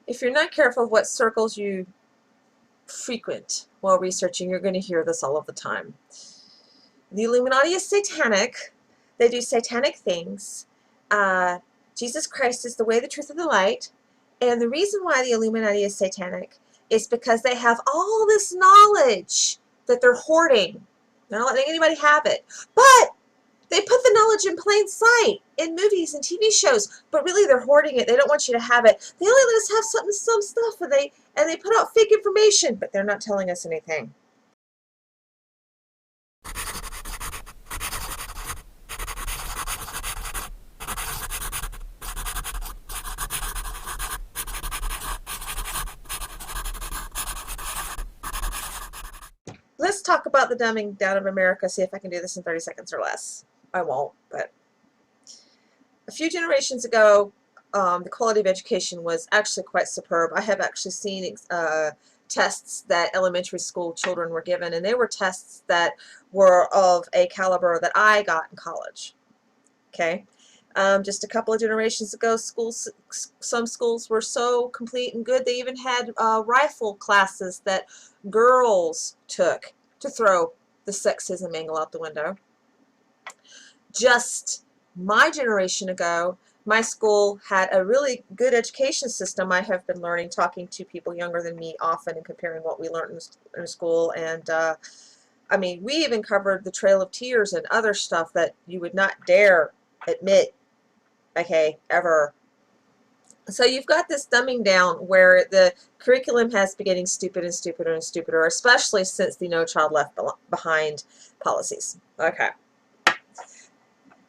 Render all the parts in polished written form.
If you're not careful of what circles you frequent while researching, you're going to hear this all of the time. The Illuminati is satanic. They do satanic things. Jesus Christ is the way, the truth, and the light. And the reason why the Illuminati is satanic is because they have all this knowledge that they're hoarding. They're not letting anybody have it. But they put the knowledge in plain sight in movies and TV shows, but really they're hoarding it. They don't want you to have it. They only let us have some stuff, and they put out fake information, but they're not telling us anything. Let's talk about the dumbing down of America. See if I can do this in 30 seconds or less. I won't, but a few generations ago, the quality of education was actually quite superb. I have actually seen tests that elementary school children were given, and they were tests that were of a caliber that I got in college. Okay, just a couple of generations ago, some schools were so complete and good they even had rifle classes that girls took to throw the sexism angle out the window. Just my generation ago, my school had a really good education system. I have been learning, talking to people younger than me often and comparing what we learned in school. And I mean, we even covered the Trail of Tears and other stuff that you would not dare admit, okay, ever. So you've got this dumbing down where the curriculum has been getting stupider and stupider and stupider, especially since the No Child Left Behind policies. Okay.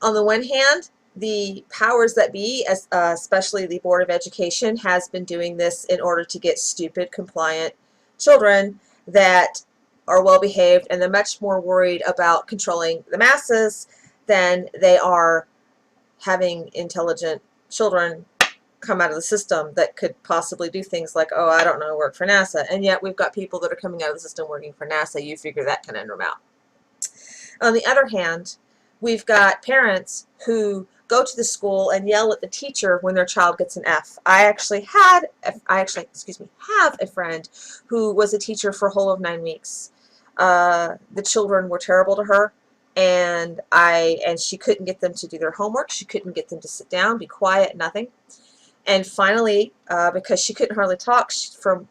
On the one hand, the powers that be, especially the Board of Education, has been doing this in order to get stupid, compliant children that are well behaved, and they're much more worried about controlling the masses than they are having intelligent children come out of the system that could possibly do things like, oh, I don't know, work for NASA. And yet we've got people that are coming out of the system working for NASA. You figure that conundrum out. On the other hand, we've got parents who go to the school and yell at the teacher when their child gets an F. I actually have a friend who was a teacher for a whole of 9 weeks. The children were terrible to her, and she couldn't get them to do their homework. She couldn't get them to sit down, be quiet, nothing. And finally, because she couldn't hardly talk from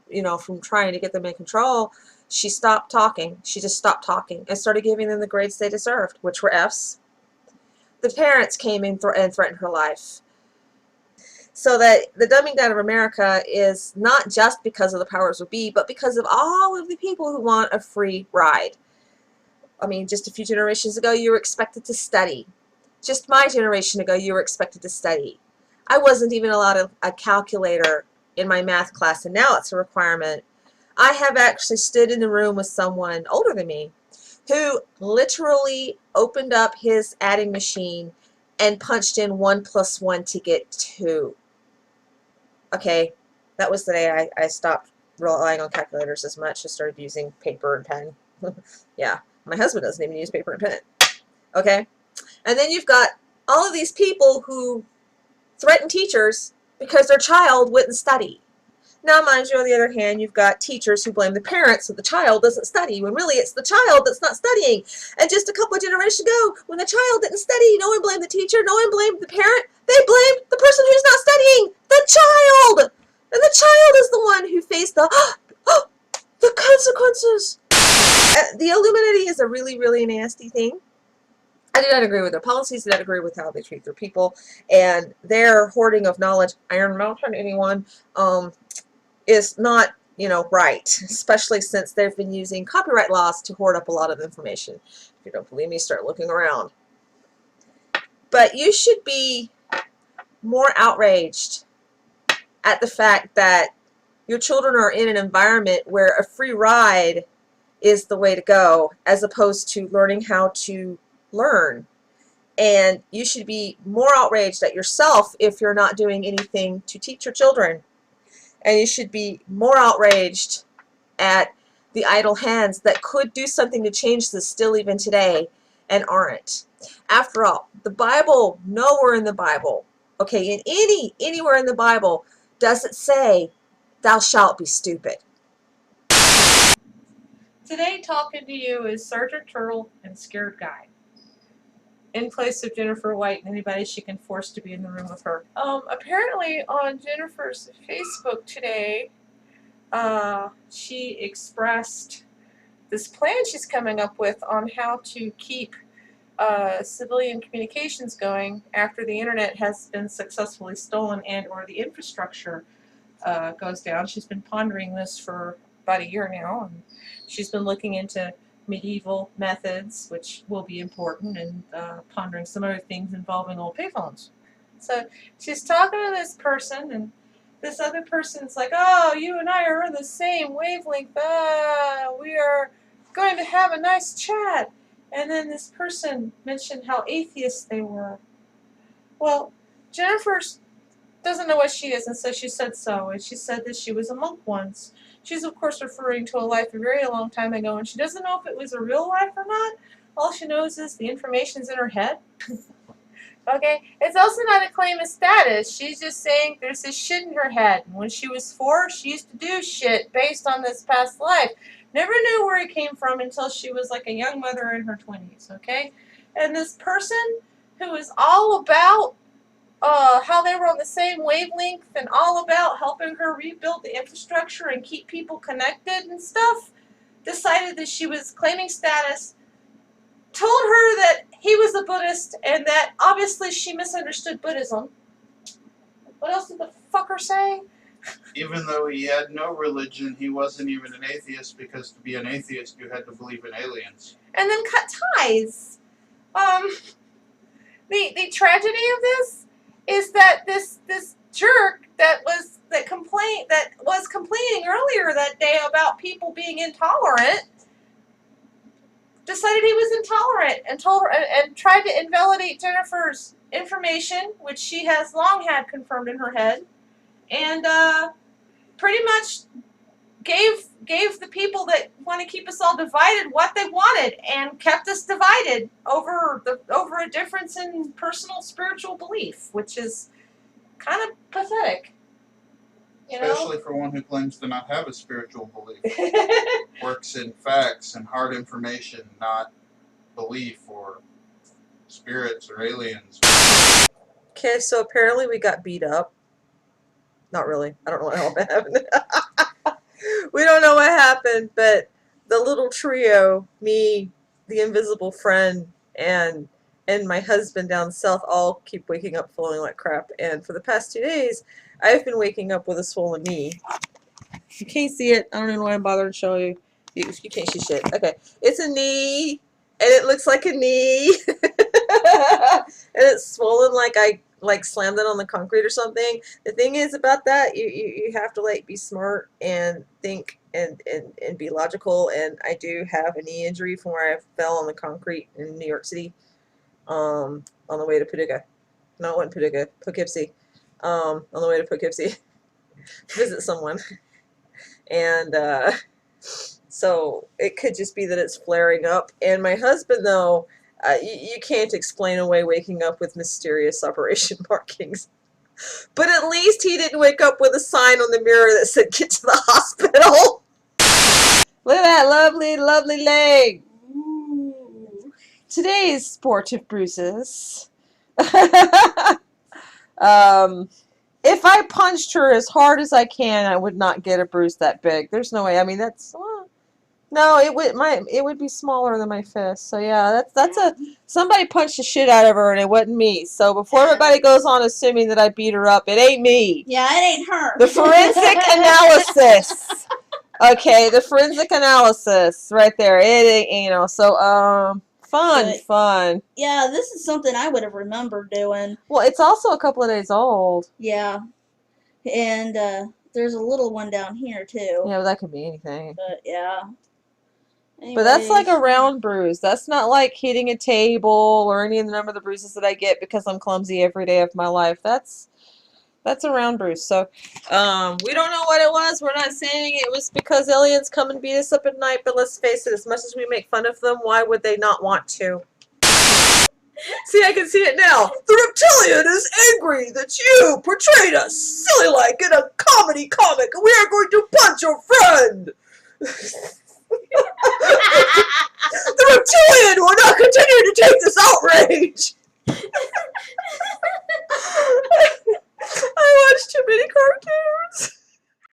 trying to get them in control, she stopped talking. She just stopped talking and started giving them the grades they deserved, which were Fs. The parents came in and threatened her life. So that the dumbing down of America is not just because of the powers that be, but because of all of the people who want a free ride. I mean, just a few generations ago, you were expected to study. Just my generation ago, you were expected to study. I wasn't even allowed a calculator in my math class, and now it's a requirement. I have actually stood in the room with someone older than me who literally opened up his adding machine and punched in 1 + 1 to get 2. Okay, that was the day I stopped relying on calculators as much. I started using paper and pen. Yeah, my husband doesn't even use paper and pen. Okay, and then you've got all of these people who threaten teachers because their child wouldn't study. Now, mind you, on the other hand, you've got teachers who blame the parents that the child doesn't study, when really it's the child that's not studying. And just a couple of generations ago, when the child didn't study, no one blamed the teacher, no one blamed the parent. They blamed the person who's not studying, the child. And the child is the one who faced the consequences. The Illuminati is a really, really nasty thing. I do not agree with their policies. I do not agree with how they treat their people, and their hoarding of knowledge, Iron Mountain, anyone, is not, right. Especially since they've been using copyright laws to hoard up a lot of information. If you don't believe me, start looking around. But you should be more outraged at the fact that your children are in an environment where a free ride is the way to go, as opposed to learning how to learn. And you should be more outraged at yourself if you're not doing anything to teach your children. And you should be more outraged at the idle hands that could do something to change this still even today and aren't. After all, the Bible, nowhere in the Bible, okay, in anywhere in the Bible does it say thou shalt be stupid. Today, talking to you is Sergeant Turtle and Scared Guy, in place of Jennifer White and anybody she can force to be in the room with her. Apparently on Jennifer's Facebook today, she expressed this plan she's coming up with on how to keep civilian communications going after the internet has been successfully stolen and or the infrastructure goes down. She's been pondering this for about a year now, and she's been looking into medieval methods, which will be important, and pondering some other things involving old payphones. So she's talking to this person, and this other person's like, oh, you and I are on the same wavelength. We are going to have a nice chat. And then this person mentioned how atheist they were. Well, Jennifer doesn't know what she is, and so she said so. And she said that she was a monk once. She's, of course, referring to a life a very long time ago, and she doesn't know if it was a real life or not. All she knows is the information's in her head. Okay? It's also not a claim of status. She's just saying there's this shit in her head. And when she was 4, she used to do shit based on this past life. Never knew where it came from until she was like a young mother in her 20s, okay? And this person who is all about how they were on the same wavelength and all about helping her rebuild the infrastructure and keep people connected and stuff, decided that she was claiming status, told her that he was a Buddhist and that obviously she misunderstood Buddhism. What else did the fucker say? Even though he had no religion, he wasn't even an atheist, because to be an atheist you had to believe in aliens. And then cut ties. The tragedy of this is that this jerk that was complaining earlier that day about people being intolerant decided he was intolerant and told her and tried to invalidate Jennifer's information, which she has long had confirmed in her head, and pretty much gave the people that want to keep us all divided what they wanted and kept us divided over a difference in personal spiritual belief, which is kind of pathetic. You know? Especially for one who claims to not have a spiritual belief. Works in facts and hard information, not belief or spirits or aliens. Okay, so apparently we got beat up. Not really. I don't know what happened. We don't know what happened, but the little trio, me, the invisible friend, and my husband down south all keep waking up feeling like crap. And for the past 2 days, I've been waking up with a swollen knee. You can't see it. I don't even know why I'm bothering to show you. You can't see shit. Okay. It's a knee, and it looks like a knee. And it's swollen like I slammed it on the concrete or something. The thing is about that, you have to like be smart and think and be logical. And I do have a knee injury from where I fell on the concrete in New York City, on the way to Paducah. No, it wasn't Paducah, Poughkeepsie. On the way to Poughkeepsie to visit someone. And so it could just be that it's flaring up. And my husband, though, you can't explain away waking up with mysterious operation markings. But at least he didn't wake up with a sign on the mirror that said, "Get to the hospital." Look at that lovely, lovely leg. Ooh. Today's sportive bruises. If I punched her as hard as I can, I would not get a bruise that big. There's no way. I mean, that's... no, it would be smaller than my fist. So yeah, somebody punched the shit out of her, and it wasn't me. So before everybody goes on assuming that I beat her up, it ain't me. Yeah, it ain't her. The forensic analysis. Okay, the forensic analysis right there. It ain't, you know. So fun. Yeah, this is something I would have remembered doing. Well, it's also a couple of days old. Yeah, and there's a little one down here too. Yeah, but that could be anything. But yeah. Anyways. But that's like a round bruise. That's not like hitting a table or any of the number of the bruises that I get because I'm clumsy every day of my life. That's a round bruise. So we don't know what it was. We're not saying it was because aliens come and beat us up at night. But let's face it, as much as we make fun of them, why would they not want to? See, I can see it now. The reptilian is angry that you portrayed us silly-like in a comedy comic, and we are going to punch your friend. The reptilian will not continue to take this outrage.